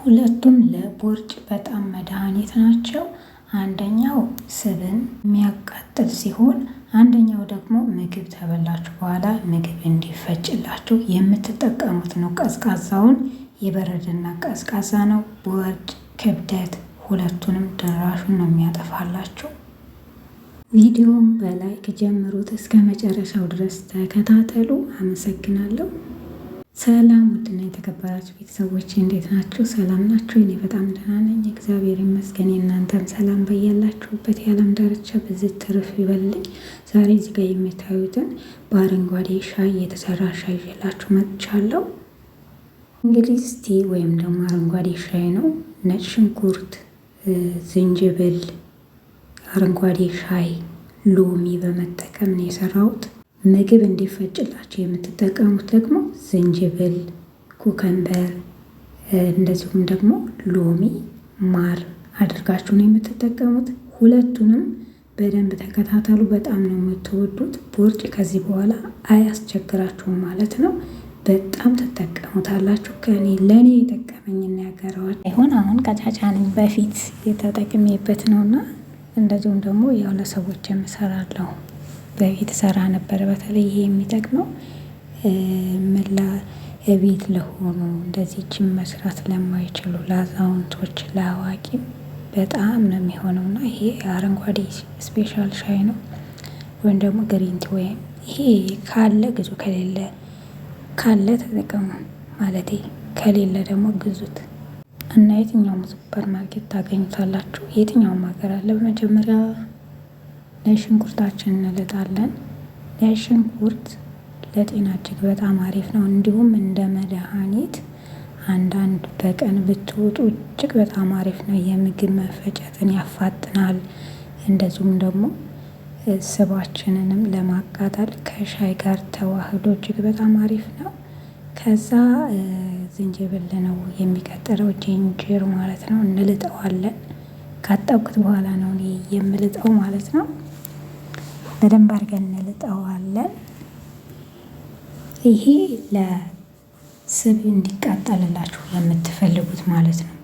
ሁለቱም ለቦርጭ በጣም መድኃኒት ናቸው። አንደኛው ስብን የሚያቃጥል ሲሆን አንደኛው ደግሞ ምግብ ተበላችሁ በኋላ ምግብ እንዲፈጭላችሁ የምትጠቀሙት ነው። ቀዝቃዛውን የበረደና ቀዝቃዛ ነው። ቦርጭ፣ ክብደት ሁለቱንም ድራሹን ነው የሚያጠፋላችሁ። ቪዲዮውን በላይክ ጀምሩት እስከ መጨረሻው ድረስ ተከታተሉ። አመሰግናለሁ። ሰላም ውድና የተከበራችሁ ቤተሰቦች እንዴት ናችሁ? ሰላም ናችሁ? እኔ በጣም ደህና ነኝ፣ እግዚአብሔር ይመስገን። እናንተም ሰላም በያላችሁበት የዓለም ዳርቻ ብዝት ትርፍ ይበልኝ። ዛሬ እዚህ ጋር የምታዩትን በአረንጓዴ ሻይ የተሰራ ሻይ ይዤላችሁ መጥቻለሁ። እንግሊዝ ቲ ወይም ደግሞ አረንጓዴ ሻይ ነው። ነጭ ሽንኩርት፣ ዝንጅብል፣ አረንጓዴ ሻይ፣ ሎሚ በመጠቀም ነው የሰራሁት። ምግብ እንዲፈጭላችሁ የምትጠቀሙት ደግሞ ዝንጅብል፣ ኩከምበር እንደዚሁም ደግሞ ሎሚ፣ ማር አድርጋችሁ ነው የምትጠቀሙት። ሁለቱንም በደንብ ተከታተሉ። በጣም ነው የምትወዱት። ቦርጭ ከዚህ በኋላ አያስቸግራችሁም ማለት ነው። በጣም ትጠቀሙታላችሁ። ለእኔ የጠቀመኝና ያገረዋል ይሆን አሁን ቀጫጫን በፊት የተጠቅሜበት ነውና እንደዚሁም ደግሞ ያው ለሰዎች የምሰራለሁ በቤት ሰራ ነበር። በተለይ ይሄ የሚጠቅመው መላ ቤት ለሆኑ እንደዚህ ጅም መስራት ለማይችሉ ለአዛውንቶች፣ ለአዋቂም በጣም ነው የሚሆነውና ይሄ አረንጓዴ ስፔሻል ሻይ ነው ወይም ደግሞ ግሪንቲ ወይም ይሄ ካለ ግዙ፣ ከሌለ ካለ ተጠቀሙ ማለቴ፣ ከሌለ ደግሞ ግዙት እና የትኛውም ሱፐር ማርኬት ታገኙታላችሁ። የትኛውም ሀገር አለ። በመጀመሪያ ነጭ ሽንኩርታችንን እንልጣለን። ነጭ ሽንኩርት ለጤና እጅግ በጣም አሪፍ ነው። እንዲሁም እንደ መድኃኒት አንዳንድ በቀን ብትውጡ እጅግ በጣም አሪፍ ነው። የምግብ መፈጨትን ያፋጥናል። እንደዚሁም ደግሞ ስባችንንም ለማቃጠል ከሻይ ጋር ተዋህዶ እጅግ በጣም አሪፍ ነው። ከዛ ዝንጅብል ነው የሚቀጥለው፣ ጂንጀር ማለት ነው። እንልጠዋለን። ካጠብኩት በኋላ ነው እኔ የምልጠው ማለት ነው። በደንብ አድርገን እንልጠዋለን። ይሄ ለስብ እንዲቃጠልላችሁ የምትፈልጉት ማለት ነው።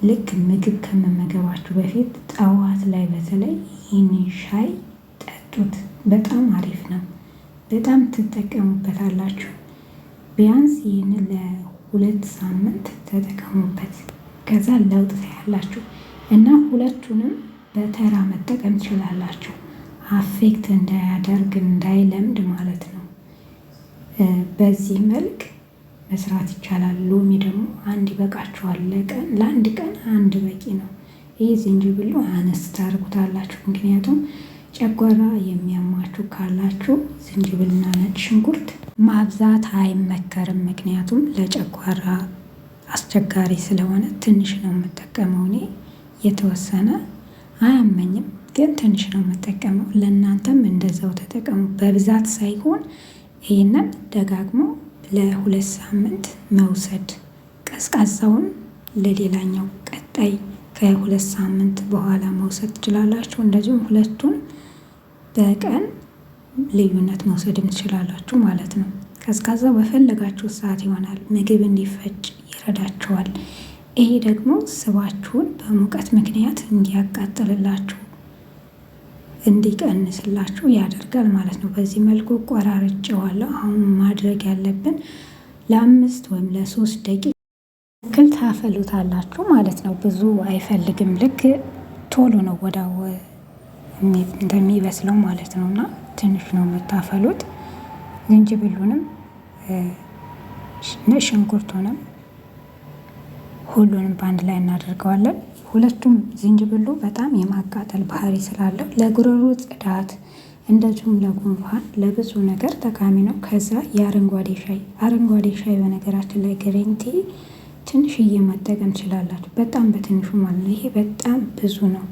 ልክ ምግብ ከመመገባችሁ በፊት ጠዋት ላይ በተለይ ይህንን ሻይ ጠጡት። በጣም አሪፍ ነው። በጣም ትጠቀሙበታላችሁ። ቢያንስ ይህንን ለ2 ሳምንት ተጠቀሙበት። ከዛ ለውጥ ታያላችሁ እና ሁለቱንም በተራ መጠቀም ትችላላችሁ። አፌክት እንዳያደርግ እንዳይለምድ ማለት ነው። በዚህ መልክ መስራት ይቻላል። ሎሚ ደግሞ አንድ ይበቃችኋል። ለአንድ ቀን አንድ በቂ ነው። ይህ ዝንጅብሉ አነስ ታርጉታላችሁ። ምክንያቱም ጨጓራ የሚያማችሁ ካላችሁ ዝንጅብልና ነጭ ሽንኩርት ማብዛት አይመከርም። ምክንያቱም ለጨጓራ አስቸጋሪ ስለሆነ ትንሽ ነው የምጠቀመው እኔ። የተወሰነ አያመኝም ግን ትንሽ ነው የምጠቀመው። ለእናንተም እንደዛው ተጠቀሙ። በብዛት ሳይሆን ይህንን ደጋግሞ ለ2 ሳምንት መውሰድ፣ ቀዝቃዛውን ለሌላኛው ቀጣይ ከ2 ሳምንት በኋላ መውሰድ ትችላላችሁ። እንደዚሁም ሁለቱን በቀን ልዩነት መውሰድም ትችላላችሁ ማለት ነው። ቀዝቃዛው በፈለጋችሁ ሰዓት ይሆናል። ምግብ እንዲፈጭ ይረዳችኋል። ይሄ ደግሞ ስባችሁን በሙቀት ምክንያት እንዲያቃጥልላችሁ እንዲቀንስላችሁ ያደርጋል ማለት ነው። በዚህ መልኩ ቆራርጬዋለሁ። አሁን ማድረግ ያለብን ለ5 ወይም ለ3 ደቂቃ ያክል ታፈሉታላችሁ ማለት ነው። ብዙ አይፈልግም። ልክ ቶሎ ነው ወዳው እንደሚበስለው ማለት ነው እና ትንሽ ነው የምታፈሉት። ዝንጅብሉንም ሽንኩርቱንም ሁሉንም በአንድ ላይ እናደርገዋለን። ሁለቱም ዝንጅብሉ በጣም የማቃጠል ባህሪ ስላለው ለጉሮሮ ጽዳት እንደዚሁም ለጉንፋን ለብዙ ነገር ጠቃሚ ነው። ከዛ አረንጓዴ ሻይ በነገራችን ላይ ግሪንቲ ትንሽዬ መጠቀም ትችላላችሁ። በጣም በትንሹ ማለት ነው። ይሄ በጣም ብዙ ነው።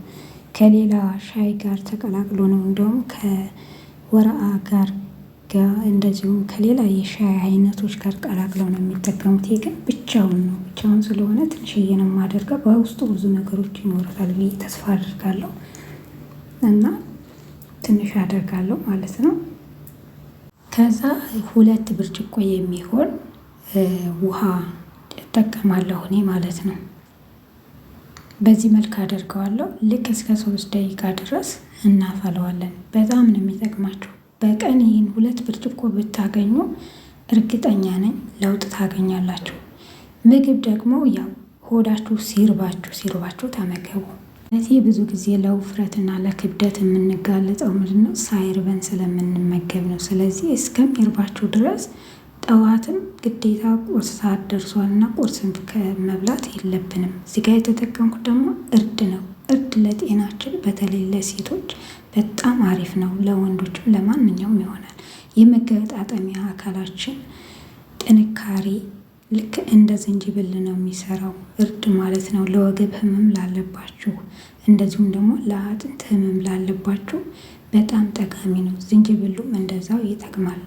ከሌላ ሻይ ጋር ተቀላቅሎ ነው እንደውም ከወረአ ጋር እንደዚሁም ከሌላ የሻይ አይነቶች ጋር ቀላቅለው ነው የሚጠቀሙት። ይሄ ግን ብቻውን ነው። ብቻውን ስለሆነ ትንሽዬ ነው የማደርገው። በውስጡ ብዙ ነገሮች ይኖሩታል ብዬ ተስፋ አድርጋለሁ እና ትንሽ አደርጋለሁ ማለት ነው። ከዛ 2 ብርጭቆ የሚሆን ውሃ እጠቀማለሁ እኔ ማለት ነው። በዚህ መልክ አደርገዋለሁ። ልክ እስከ 3 ደቂቃ ድረስ እናፈለዋለን። በጣም ነው የሚጠቅማችሁ። በቀን ይህን 2 ብርጭቆ ብታገኙ እርግጠኛ ነኝ ለውጥ ታገኛላችሁ። ምግብ ደግሞ ያው ሆዳችሁ ሲርባችሁ ተመገቡ። እዚህ ብዙ ጊዜ ለውፍረትና ለክብደት የምንጋለጠው ምንድነው? ሳይርበን ስለምንመገብ ነው። ስለዚህ እስከሚርባችሁ ድረስ ጠዋትም ግዴታ ቁርስ ሰዓት ደርሷልና ቁርስን ከመብላት የለብንም። እዚህ ጋር የተጠቀምኩት ደግሞ እርድ ነው። እርድ ለጤናችን በተለይ ለሴቶች በጣም አሪፍ ነው። ለወንዶችም ለማንኛውም ይሆናል። የመገጣጠሚያ አካላችን ጥንካሬ ልክ እንደ ዝንጅብል ነው የሚሰራው እርድ ማለት ነው። ለወገብ ህመም ላለባችሁ እንደዚሁም ደግሞ ለአጥንት ህመም ላለባችሁ በጣም ጠቃሚ ነው። ዝንጅብሉም እንደዛው ይጠቅማል።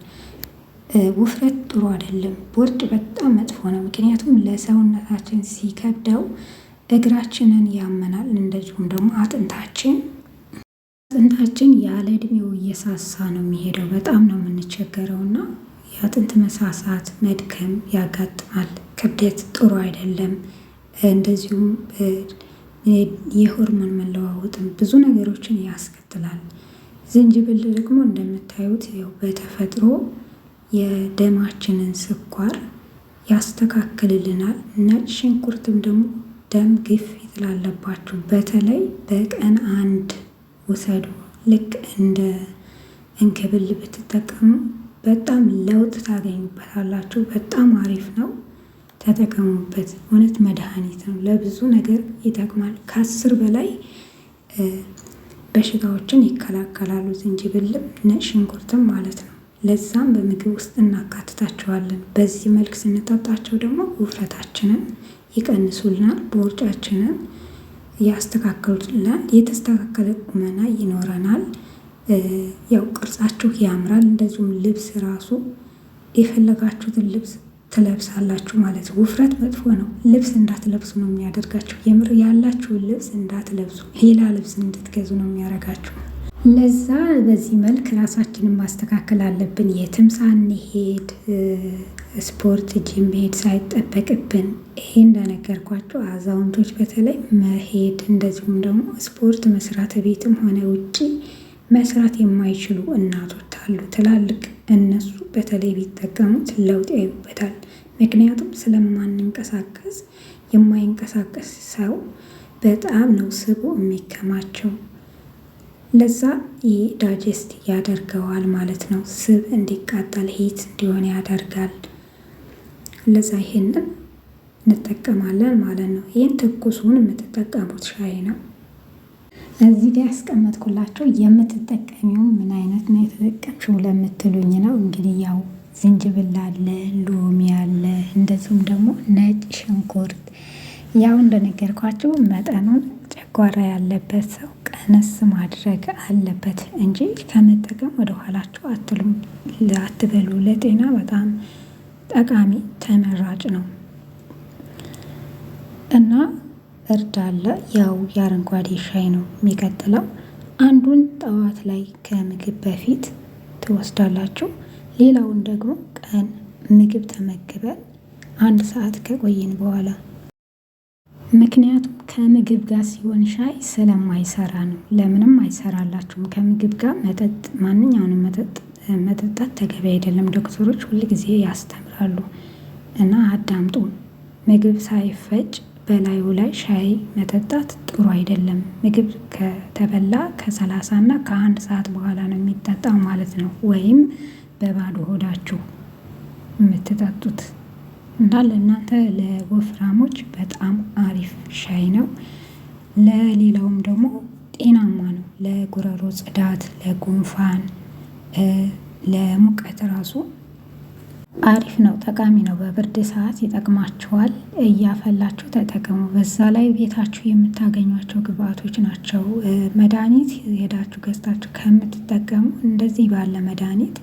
ውፍረት ጥሩ አይደለም። ቦርጭ በጣም መጥፎ ነው። ምክንያቱም ለሰውነታችን ሲከብደው እግራችንን ያመናል። እንደዚሁም ደግሞ አጥንታችን ያለ እድሜው እየሳሳ ነው የሚሄደው። በጣም ነው የምንቸገረውና የአጥንት መሳሳት መድከም ያጋጥማል። ክብደት ጥሩ አይደለም። እንደዚሁም የሆርሞን መለዋወጥም ብዙ ነገሮችን ያስከትላል። ዝንጅብል ደግሞ እንደምታዩት ያው በተፈጥሮ የደማችንን ስኳር ያስተካክልልናል። ነጭ ሽንኩርትም ደግሞ ደም ግፊት ላለባችሁ በተለይ በቀን 1 ውሰዱ። ልክ እንደ እንክብል ብትጠቀሙ በጣም ለውጥ ታገኙበታላችሁ። በጣም አሪፍ ነው። ተጠቀሙበት። እውነት መድኃኒት ነው። ለብዙ ነገር ይጠቅማል። ከ10 በላይ በሽታዎችን ይከላከላሉ። ዝንጅብልም ነጭ ሽንኩርትም ማለት ነው። ለዛም በምግብ ውስጥ እናካትታቸዋለን። በዚህ መልክ ስንጠጣቸው ደግሞ ውፍረታችንን ይቀንሱልናል። ቦርጫችንን ያስተካክሉልናል። የተስተካከለ ቁመና ይኖረናል። ያው ቅርጻችሁ ያምራል። እንደዚሁም ልብስ ራሱ የፈለጋችሁትን ልብስ ትለብሳላችሁ ማለት ነው። ውፍረት መጥፎ ነው። ልብስ እንዳትለብሱ ነው የሚያደርጋችሁ። የምር ያላችሁን ልብስ እንዳትለብሱ ሌላ ልብስ እንድትገዙ ነው የሚያደርጋችሁ። ለዛ በዚህ መልክ ራሳችንን ማስተካከል አለብን። የትም ሳንሄድ ስፖርት ጂም መሄድ ሳይጠበቅብን ይሄ እንደነገርኳቸው አዛውንቶች በተለይ መሄድ እንደዚሁም ደግሞ ስፖርት መስራት ቤትም ሆነ ውጪ መስራት የማይችሉ እናቶች አሉ። ትላልቅ እነሱ በተለይ ቢጠቀሙት ለውጥ ያዩበታል። ምክንያቱም ስለማንንቀሳቀስ የማይንቀሳቀስ ሰው በጣም ነው ስቡ የሚከማቸው። ለዛ ይህ ዳይጀስት ያደርገዋል ማለት ነው። ስብ እንዲቃጠል ሂት እንዲሆን ያደርጋል። ለዛ ይሄንን እንጠቀማለን ማለት ነው። ይህን ትኩሱን የምትጠቀሙት ሻይ ነው። እዚህ ጋር ያስቀመጥኩላቸው የምትጠቀሚው ምን አይነት ነው የተጠቀምሽው ለምትሉኝ ነው። እንግዲህ ያው ዝንጅብል አለ፣ ሎሚ አለ፣ እንደዚሁም ደግሞ ነጭ ሽንኩርት። ያው እንደነገርኳችሁ መጠኑን ጨጓራ ያለበት ሰው ቀነስ ማድረግ አለበት እንጂ ከመጠቀም ወደ ኋላችሁ አትበሉ። ለጤና በጣም ጠቃሚ ተመራጭ ነው እና እርድ አለ። ያው የአረንጓዴ ሻይ ነው የሚቀጥለው። አንዱን ጠዋት ላይ ከምግብ በፊት ትወስዳላችሁ። ሌላውን ደግሞ ቀን ምግብ ተመግበን 1 ሰዓት ከቆየን በኋላ። ምክንያቱም ከምግብ ጋር ሲሆን ሻይ ስለማይሰራ ነው። ለምንም አይሰራላችሁም። ከምግብ ጋር ማንኛውንም መጠጣት ተገቢ አይደለም። ዶክተሮች ሁልጊዜ ያስተምራሉ እና አዳምጡ። ምግብ ሳይፈጭ በላዩ ላይ ሻይ መጠጣት ጥሩ አይደለም። ምግብ ከተበላ ከ30 እና ከ1 ሰዓት በኋላ ነው የሚጠጣው ማለት ነው። ወይም በባዶ ሆዳችሁ የምትጠጡት እና ለእናንተ ለወፍራሞች በጣም አሪፍ ሻይ ነው። ለሌላውም ደግሞ ጤናማ ነው። ለጉሮሮ ጽዳት፣ ለጉንፋን፣ ለሙቀት ራሱ አሪፍ ነው። ጠቃሚ ነው። በብርድ ሰዓት ይጠቅማችኋል። እያፈላችሁ ተጠቀሙ። በዛ ላይ ቤታችሁ የምታገኟቸው ግብአቶች ናቸው። መድኃኒት ሄዳችሁ ገዝታችሁ ከምትጠቀሙ እንደዚህ ባለ መድኃኒት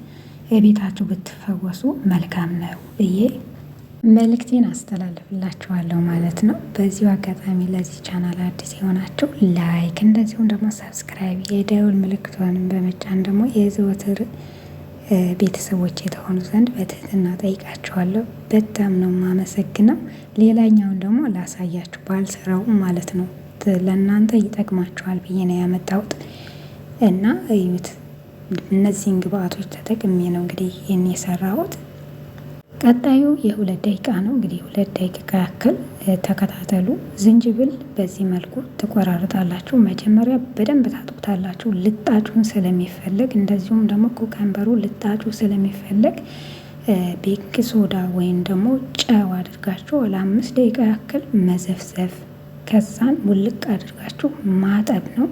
የቤታችሁ ብትፈወሱ መልካም ነው ብዬ መልእክቴን አስተላልፍላችኋለሁ ማለት ነው። በዚሁ አጋጣሚ ለዚህ ቻናል አዲስ የሆናችሁ ላይክ፣ እንደዚሁም ደግሞ ሰብስክራይብ የደውል ምልክቷንም በመጫን ደግሞ የዘወትር ቤተሰቦች የተሆኑ ዘንድ በትህትና ጠይቃችኋለሁ። በጣም ነው የማመሰግነው። ሌላኛውን ደግሞ ላሳያችሁ ባልሰራው ማለት ነው። ለእናንተ ይጠቅማችኋል ብዬ ነው ያመጣሁት እና እዩት። እነዚህን ግብአቶች ተጠቅሜ ነው እንግዲህ ይህን የሰራሁት። ቀጣዩ የ2 ደቂቃ ነው። እንግዲህ 2 ደቂቃ ያክል ተከታተሉ። ዝንጅብል በዚህ መልኩ ትቆራርጣላችሁ። መጀመሪያ በደንብ ታጥቁታላችሁ ልጣጩን ስለሚፈለግ፣ እንደዚሁም ደግሞ ኩከምበሩ ልጣጩ ስለሚፈለግ ቤኪንግ ሶዳ ወይም ደግሞ ጨው አድርጋችሁ ለ5 ደቂቃ ያክል መዘፍዘፍ፣ ከዛን ውልቅ አድርጋችሁ ማጠብ ነው።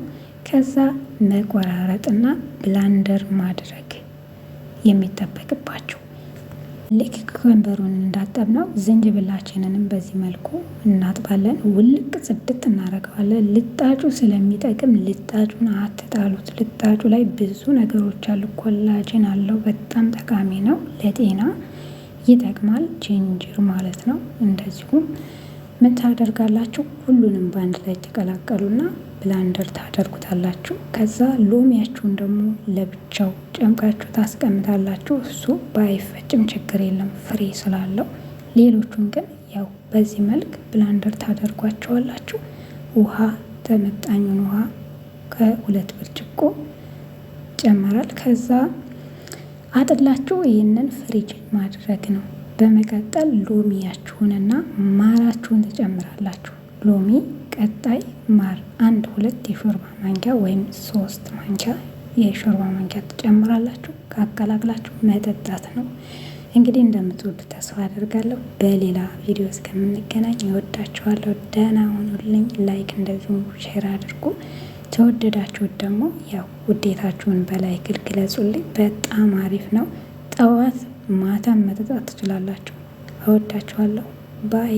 ከዛ መቆራረጥና ብላንደር ማድረግ የሚጠበቅባችሁ። ልክ ኩከምበሩን እንዳጠብ ነው ዝንጅብላችንንም በዚህ መልኩ እናጥባለን። ውልቅ ጽድት እናደርገዋለን። ልጣጩ ስለሚጠቅም ልጣጩን አትጣሉት። ልጣጩ ላይ ብዙ ነገሮች አሉ። ኮላጅን አለው። በጣም ጠቃሚ ነው። ለጤና ይጠቅማል። ጂንጅር ማለት ነው። እንደዚሁም ምን ታደርጋላችሁ? ሁሉንም በአንድ ላይ ተቀላቀሉና ብላንደር ታደርጉታላችሁ። ከዛ ሎሚያችሁን ደግሞ ለብቻው ጨምቃችሁ ታስቀምጣላችሁ። እሱ ባይፈጭም ችግር የለም ፍሬ ስላለው። ሌሎቹን ግን ያው በዚህ መልክ ብላንደር ታደርጓቸዋላችሁ። ውሃ ተመጣኙን ውሃ ከ2 ብርጭቆ ይጨመራል። ከዛ አጥላችሁ ይህንን ፍሪጅ ማድረግ ነው። በመቀጠል ሎሚያችሁንና ማራችሁን ትጨምራላችሁ። ሎሚ ቀጣይ ማር 1-2 የሾርባ ማንኪያ ወይም 3 ማንኪያ የሾርባ ማንኪያ ትጨምራላችሁ። ካቀላቅላችሁ መጠጣት ነው። እንግዲህ እንደምትወዱ ተስፋ አደርጋለሁ። በሌላ ቪዲዮ እስከምንገናኝ እወዳችኋለሁ። ደህና ሁኑልኝ። ላይክ እንደዚሁም ሼር አድርጉ። ተወደዳችሁት ደግሞ ያው ውዴታችሁን በላይክ ግለጹልኝ። በጣም አሪፍ ነው። ጠዋት ማታም መጠጣት ትችላላችሁ። እወዳችኋለሁ። ባይ